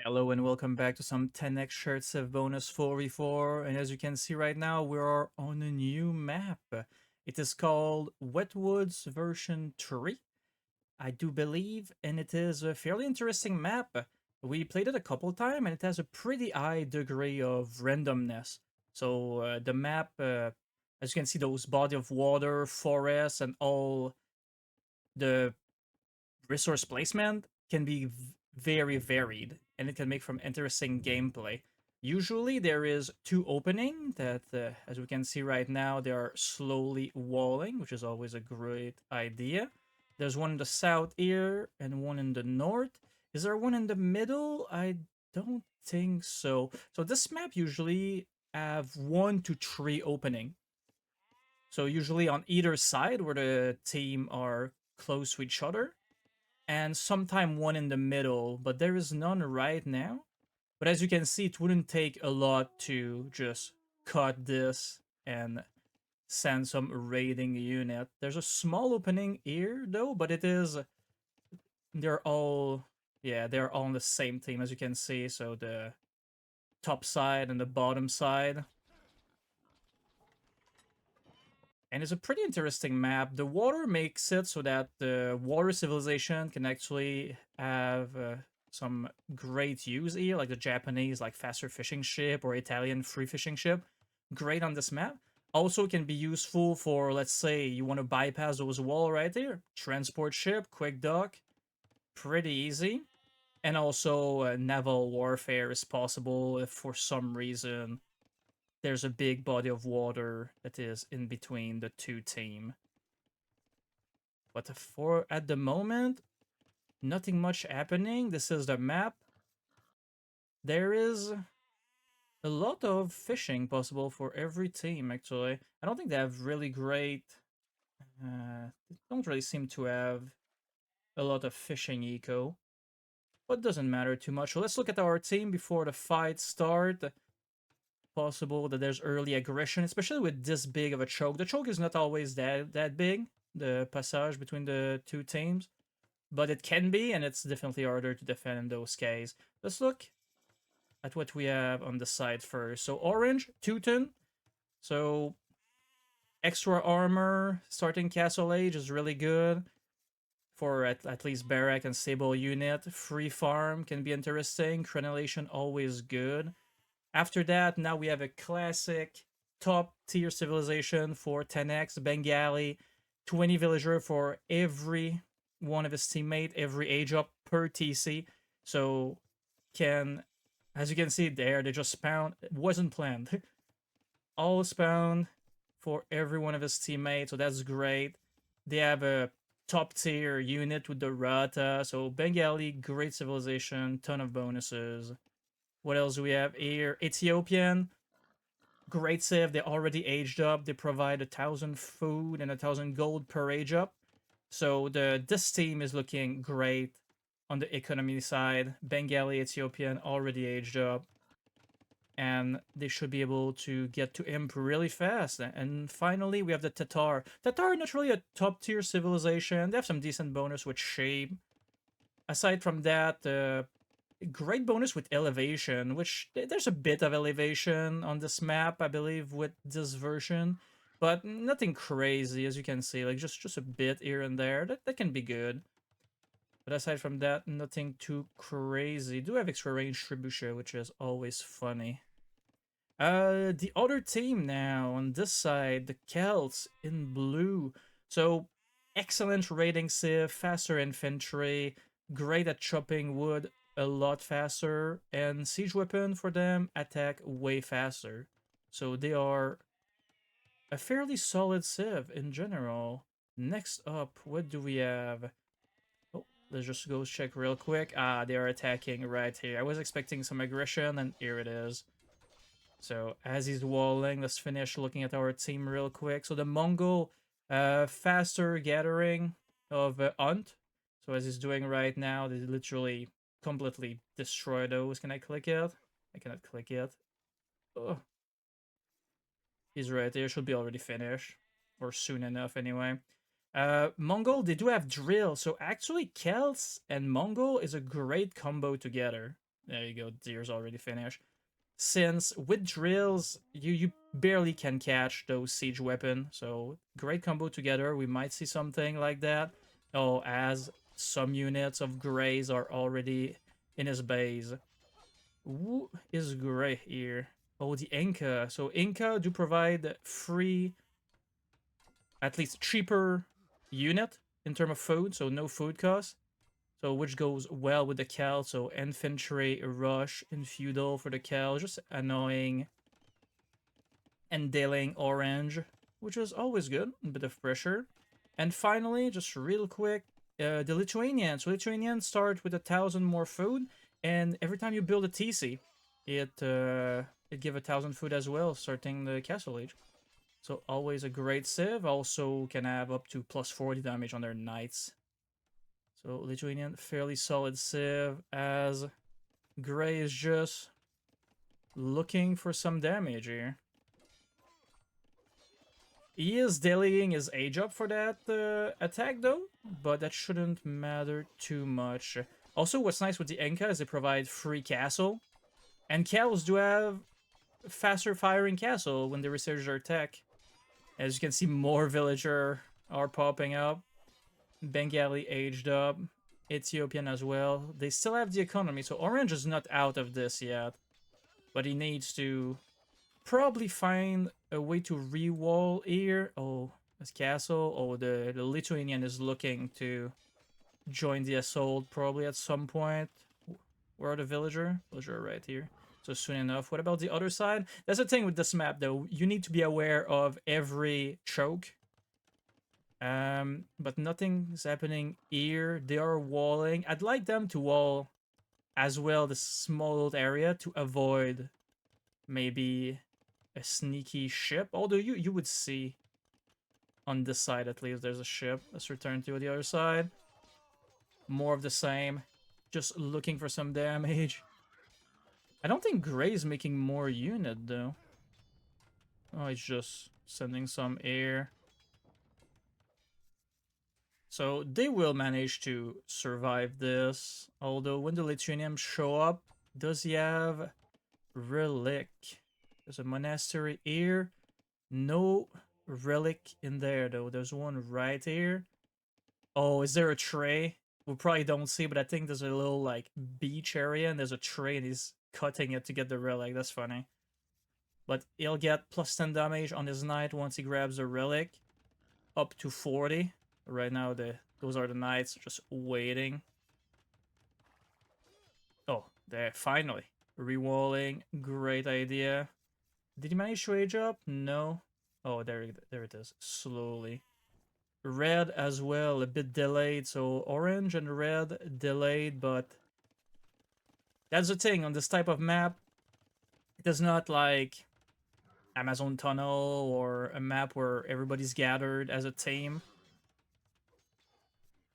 Hello and welcome back to some 10x shirts of bonus 4v4, and as you can see right now we are on a new map. It is called Wetwoods version 3, I do believe, and it is a fairly interesting map. We played it a couple times and it has a pretty high degree of randomness. So the map, as you can see, those body of water, forests, and all the resource placement can be very varied and it can make from interesting gameplay. Usually there is two opening that, as we can see right now, they are slowly walling, which is always a great idea. There's one in the south here and one in the north. Is there one in the middle? I don't think so. So this map usually have 1 to 3 opening. So usually on either side where the team are close to each other, and sometime one in the middle, but there is none right now. But as you can see, it wouldn't take a lot to just cut this and send some raiding unit. There's a small opening here though, but it is they're all they're all on the same team as you can see. So the top side and the bottom side. And it's a pretty interesting map. The water makes it so that the water civilization can actually have some great use here, like the Japanese, like faster fishing ship or Italian free fishing ship. Great on this map. Also can be useful for, let's say, you want to bypass those wall right there. Transport ship, quick dock, pretty easy. And also naval warfare is possible if for some reason there's a big body of water that is in between the two team. But for at the moment, nothing much happening. This is the map. There is a lot of fishing possible for every team, actually. I don't think they have really great... they don't really seem to have a lot of fishing eco. But doesn't matter too much. So let's look at our team before the fight start. Possible that there's early aggression, especially with this big of a choke. The choke is not always that big, the passage between the two teams, but it can be, and it's definitely harder to defend in those cases. Let's look at what we have on the side first. So orange, Teuton. So extra armor, starting Castle Age is really good for at least barrack and stable unit. Free farm can be interesting. Crenellation always good. After that, now we have a classic top tier civilization for 10x Bengali, 20 villager for every one of his teammate, every age up per TC. So can, as you can see there, they just spawned. It wasn't planned. All spawned for every one of his teammates, so that's great. They have a top tier unit with the Rathas, so Bengali, great civilization, ton of bonuses. What else do we have here? Ethiopian, great save. They already aged up. They provide 1,000 food and 1,000 gold per age up. So this team is looking great on the economy side. Bengali, Ethiopian, already aged up. And they should be able to get to imp really fast. And finally, we have the Tatar. Tatar, not really a top tier civilization. They have some decent bonus with shape. Aside from that, great bonus with elevation, which there's a bit of elevation on this map, I believe, with this version, but nothing crazy, as you can see, like just a bit here and there. That can be good. But aside from that, nothing too crazy. Do have extra range trebuchet, which is always funny. The other team now on this side, the Celts in blue. So excellent raiding civ, faster infantry, great at chopping wood a lot faster, and siege weapon for them attack way faster. So they are a fairly solid civ in general. Next up, what do we have? Oh, let's just go check real quick. Ah, they are attacking right here. I was expecting some aggression, and here it is. So as he's walling, let's finish looking at our team real quick. So the Mongol, faster gathering of Unt. So as he's doing right now, they literally completely destroy those. Can I click it? I cannot click it. Oh, he's right there. Should be already finished, or soon enough anyway. Mongol, they do have drill. So actually, Celts and Mongol is a great combo together. There you go. Deer's already finished. Since with drills, you barely can catch those siege weapon. So great combo together. We might see something like that. Oh, as some units of Greys are already in his base. Who is Grey here? Oh, the Inca. So Inca do provide free, at least cheaper unit in terms of food. So no food cost. So which goes well with the Cal. So infantry, rush, and feudal for the Cal. Just annoying and dealing orange, which is always good. A bit of pressure. And finally, just real quick, the Lithuanians. So Lithuanians start with 1,000 more food, and every time you build a TC, it give 1,000 food as well, starting the Castle Age. So always a great civ. Also can have up to plus 40 damage on their knights. So Lithuanian, fairly solid civ, as Grey is just looking for some damage here. He is delaying his age up for that attack though, but that shouldn't matter too much. Also, what's nice with the Inca is they provide free castle, and Cals do have faster firing castle when they research their tech. As you can see, more villager are popping up. Bengali aged up. Ethiopian as well. They still have the economy, so Orange is not out of this yet. But he needs to probably find a way to re-wall here. Oh, this castle. Oh, the Lithuanian is looking to join the assault probably at some point. Where are the villager? Villager right here. So soon enough. What about the other side? That's the thing with this map though. You need to be aware of every choke. But nothing's happening here. They are walling. I'd like them to wall as well this small area to avoid maybe a sneaky ship. Although you would see on this side at least there's a ship. Let's return to the other side. More of the same. Just looking for some damage. I don't think Grey's making more unit though. Oh, it's just sending some air. So they will manage to survive this. Although when the Lithuanians show up, does he have relic? There's a monastery here. No relic in there though. There's one right here. Oh, is there a tray? We probably don't see, but I think there's a little like beach area and there's a tray and he's cutting it to get the relic. That's funny. But he'll get plus 10 damage on his knight once he grabs a relic. Up to 40. Right now, those are the knights just waiting. Oh, there, finally. Rewalling, great idea. Did he manage to age up? No. Oh, there it is. Slowly. Red as well, a bit delayed. So orange and red delayed, but that's the thing on this type of map. It is not like Amazon Tunnel or a map where everybody's gathered as a team.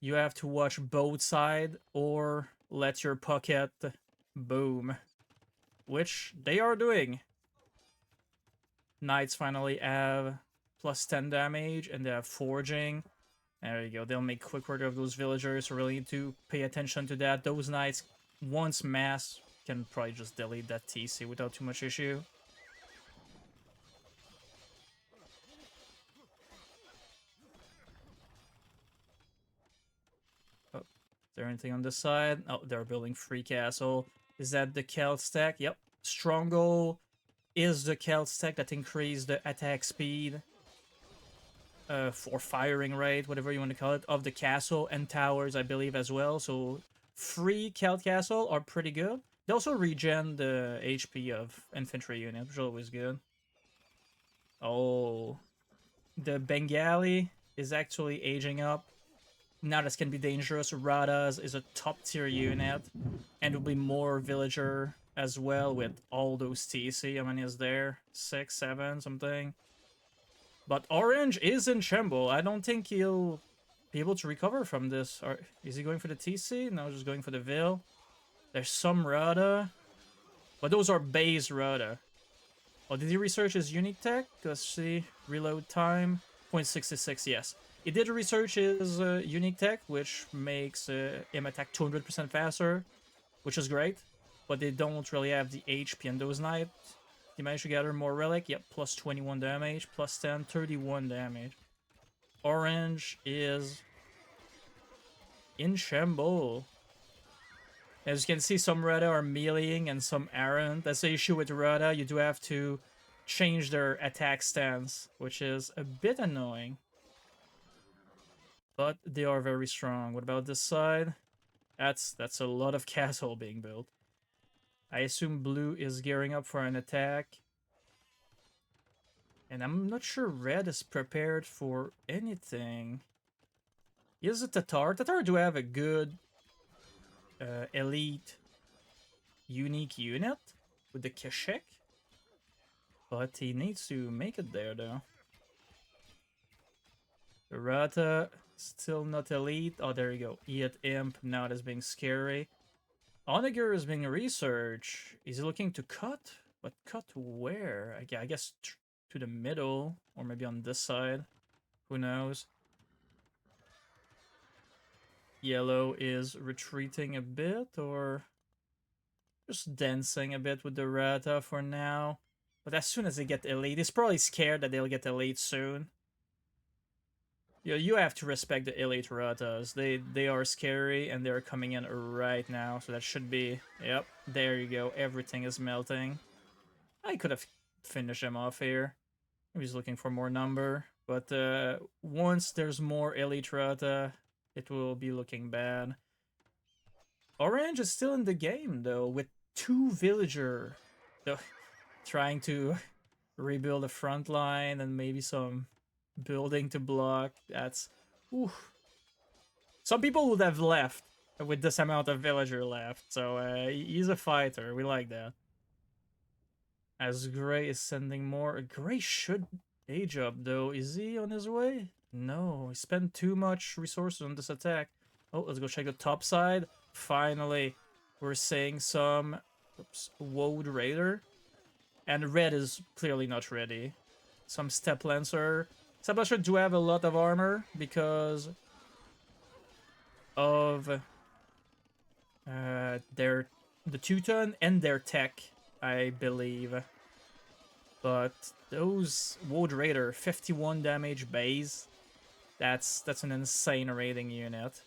You have to watch both sides or let your pocket boom, which they are doing. Knights finally have plus 10 damage and they have forging. There you go. They'll make quick work of those villagers, so really need to pay attention to that. Those knights, once mass, can probably just delete that TC without too much issue. Oh, is there anything on this side? Oh, they're building free castle. Is that the Celt stack? Yep. Stronghold is the Celt stack that increase the attack speed for firing rate, whatever you want to call it, of the castle and towers, I believe, as well. So free Celt castle are pretty good. They also regen the HP of infantry unit, which is always good. Oh, the Bengali is actually aging up. Now this can be dangerous. Rathas is a top tier unit, and will be more villager as well with all those TC. How many is there? 6, 7, something. But Orange is in Tremble. I don't think he'll be able to recover from this. Or is he going for the TC? No, just going for the Vil. There's some Rada. But those are base Rada. Oh, did he research his unique tech? Let's see. Reload time. 0.66, yes. He did research his unique tech, which makes him attack 200% faster, which is great. but they don't really have the HP. And those knights, you manage to gather more relic. Yep, plus 21 damage, plus 10, 31 damage. Orange is in shambles. As you can see, some Ratha are meleeing and some aren't. That's the issue with Ratha. You do have to change their attack stance, which is a bit annoying. But they are very strong. What about this side? That's a lot of castle being built. I assume blue is gearing up for an attack. And I'm not sure red is prepared for anything. Is it Tatar? Tatar do have a good elite unique unit with the Keshek. But he needs to make it there though. The Ratha still not elite. Oh, there you go. Eat Imp, now that's being scary. Onager is being researched. Is he looking to cut? But cut where? I guess to the middle, or maybe on this side. Who knows? Yellow is retreating a bit, or just dancing a bit with the Ratha for now. But as soon as they get elite, he's probably scared that they'll get elite soon. You have to respect the elite Rathas. They are scary and they're coming in right now, so that should be... Yep, there you go. Everything is melting. I could have finished him off here. Maybe he's looking for more number. But once there's more elite Ratha, it will be looking bad. Orange is still in the game, though, with 2 villager. So, trying to rebuild a front line and maybe some building to block. That's... Oof. Some people would have left with this amount of villager left. So he's a fighter. We like that. As Gray is sending more. Gray should age up, though. Is he on his way? No. He spent too much resources on this attack. Oh, let's go check the top side. Finally, we're seeing some... Oops, Woad Raider. And red is clearly not ready. Some Step Lancer. Step Lancer do have a lot of armor because of the 2-ton and their tech, I believe. But those Woad Raider, 51 damage base, that's an insane rating unit.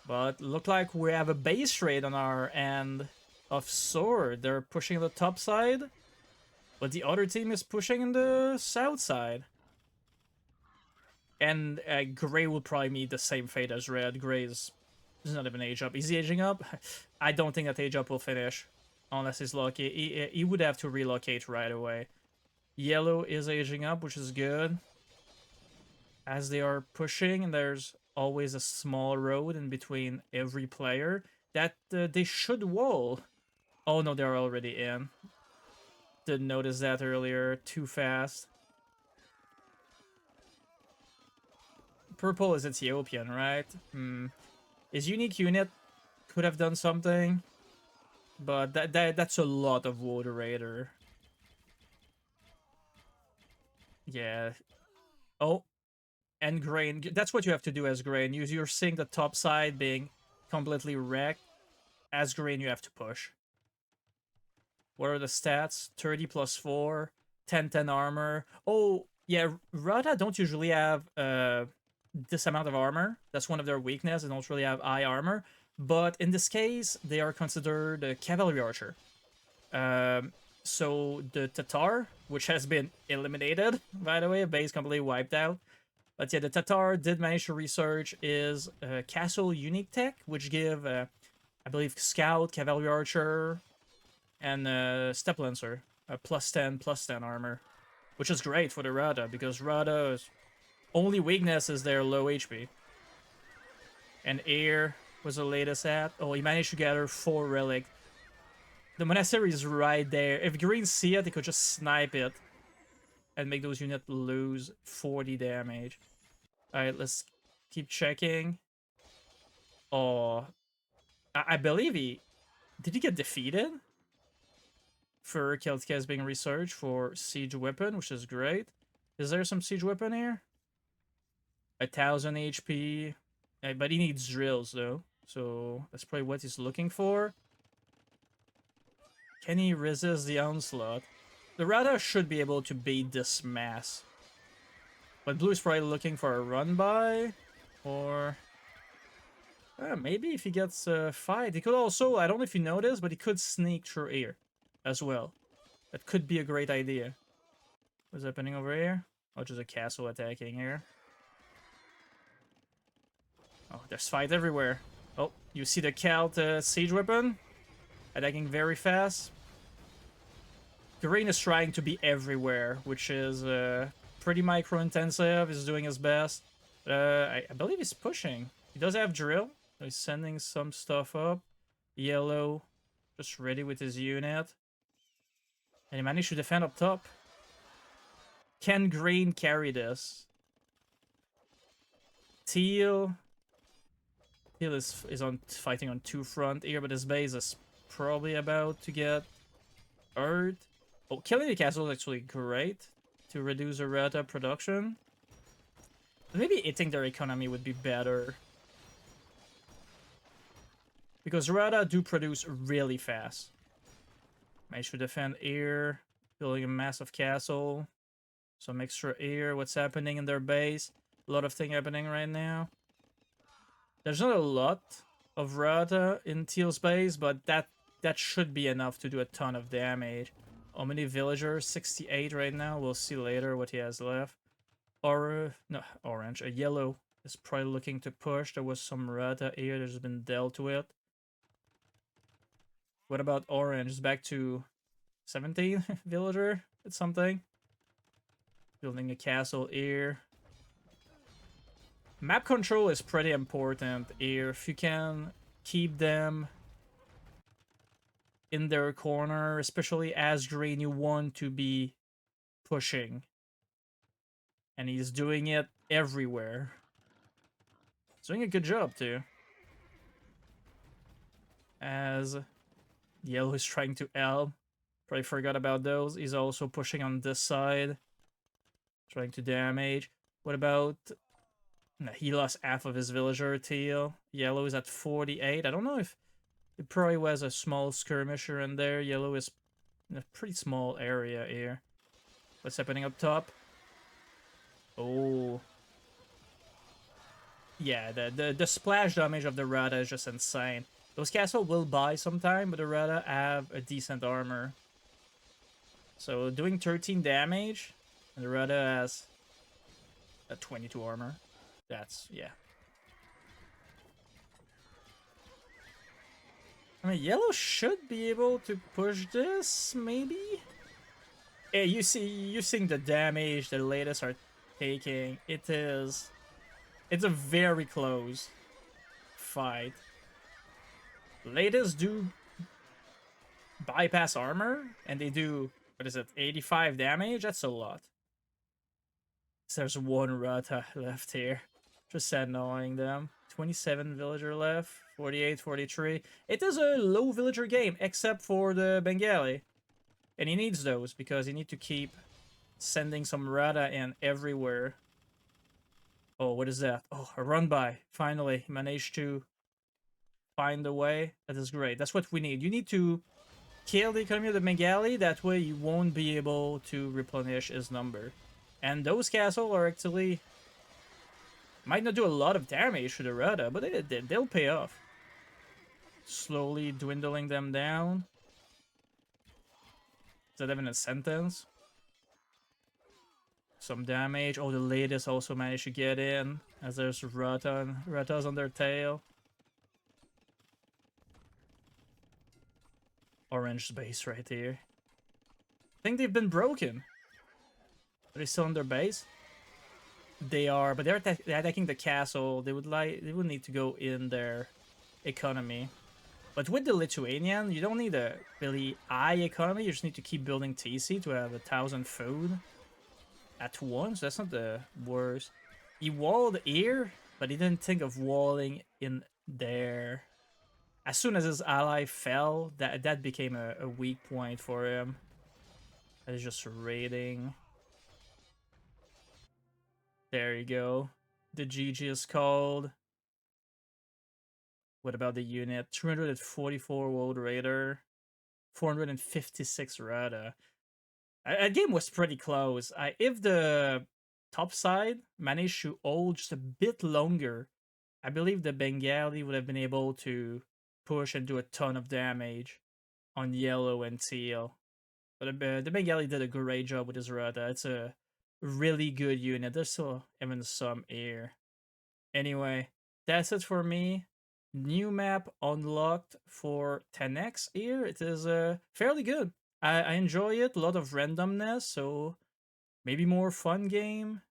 But look like we have a base raid on our end of Sword. They're pushing the top side, but the other team is pushing in the south side. And Gray will probably meet the same fate as Red. Gray is not even age up. Is he aging up? I don't think that age up will finish. Unless he's lucky. He would have to relocate right away. Yellow is aging up, which is good. As they are pushing, and there's always a small road in between every player, that they should wall. Oh no, they're already in. Didn't notice that earlier. Too fast. Purple is Ethiopian, right? His unique unit could have done something, but that's a lot of Water Raider. Yeah. Oh, and Grain. That's what you have to do as Grain. You're seeing the top side being completely wrecked. As Grain, you have to push. What are the stats? 30 plus 4, 10 armor. Oh, yeah, Ratha don't usually have this amount of armor. That's one of their weaknesses. They don't really have high armor. But in this case, they are considered a cavalry archer. So the Tatar, which has been eliminated, by the way, base completely wiped out. But yeah, the Tatar did manage to research is Castle Unique Tech, which give, I believe, Scout, Cavalry Archer, and Step Lancer, plus 10 armor. Which is great for the Ratha, because Ratha's only weakness is their low HP. And Air was the latest at. Oh, he managed to gather 4 relic. The monastery is right there. If Green see it, he could just snipe it and make those units lose 40 damage. Alright, let's keep checking. Oh, I believe he... Did he get defeated? For Celtica is being researched for Siege Weapon, which is great. Is there some Siege Weapon here? 1000 HP. But he needs drills, though. So that's probably what he's looking for. Can he resist the onslaught? The Rathas should be able to beat this mass. But Blue's probably looking for a run by. Or maybe if he gets a fight. He could also, I don't know if you noticed, but he could sneak through here as well. That could be a great idea. What's happening over here? Oh, just a castle attacking here. Oh, there's fight everywhere. Oh, you see the Celt siege weapon? Attacking very fast. Green is trying to be everywhere, which is pretty micro-intensive. He's doing his best. I believe he's pushing. He does have drill. He's sending some stuff up. Yellow, just ready with his unit. And he managed to defend up top. Can green carry this? Teal is on fighting on 2 front here, but his base is probably about to get hurt. Oh, killing the castle is actually great to reduce the Ratha production. Maybe hitting their economy would be better. Because Ratha do produce really fast. Managed to defend here. Building a massive castle. Some extra air. What's happening in their base? A lot of things happening right now. There's not a lot of Ratha in Teal's base, but that should be enough to do a ton of damage. How many villagers? 68 right now. We'll see later what he has left. Or no, orange. A yellow is probably looking to push. There was some Ratha here that's been dealt with. What about orange? It's back to 17 villager. It's something. Building a castle here. Map control is pretty important here. If you can keep them in their corner, especially as green, you want to be pushing. And he's doing it everywhere. He's doing a good job too. As yellow is trying to help. Probably forgot about those. He's also pushing on this side. Trying to damage. What about... No, he lost half of his villager, Teal. Yellow is at 48. I don't know if... It probably was a small skirmisher in there. Yellow is in a pretty small area here. What's happening up top? Oh. Yeah, the splash damage of the Ratha is just insane. Those castles will buy sometime, but the Ratha have a decent armor. So doing 13 damage, and the Ratha has a 22 armor. That's, yeah. I mean, yellow should be able to push this, maybe? Yeah, you seeing the damage the latest are taking. It's a very close fight. Latest do bypass armor, and they do, what is it, 85 damage? That's a lot. So there's one Ratha left here. Just annoying them. 27 villager left. 48, 43. It is a low villager game, except for the Bengali. And he needs those, because he needs to keep sending some Ratha in everywhere. Oh, what is that? Oh, a run by. Finally, he managed to find a way. That is great. That's what we need. You need to kill the economy of the Bengali. That way you won't be able to replenish his number. And those castles are actually... Might not do a lot of damage to the Ratha, but they'll pay off. Slowly dwindling them down. Is that even a sentence? Some damage. Oh, the latest also managed to get in. As there's Rathas on their tail. Orange base right here. I think they've been broken. Are they still on their base? They are, but they're attacking the castle. They would need to go in their economy. But with the Lithuanian, you don't need a really high economy. You just need to keep building TC to have 1,000 food at once. That's not the worst. He walled here, but he didn't think of walling in there. As soon as his ally fell, that became a weak point for him. That is just raiding. There you go. The GG is called. What about the unit? 244 World Raider. 456 Rada. That game was pretty close. If the top side managed to hold just a bit longer, I believe the Bengali would have been able to push and do a ton of damage on yellow and teal. But the Bengali did a great job with his Rada. It's a really good unit. There's still even some air. Anyway, that's it for me. New map unlocked for 10x here. It is fairly good. I enjoy it. A lot of randomness, so maybe more fun game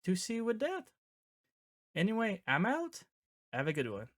to see with that. Anyway, I'm out. Have a good one.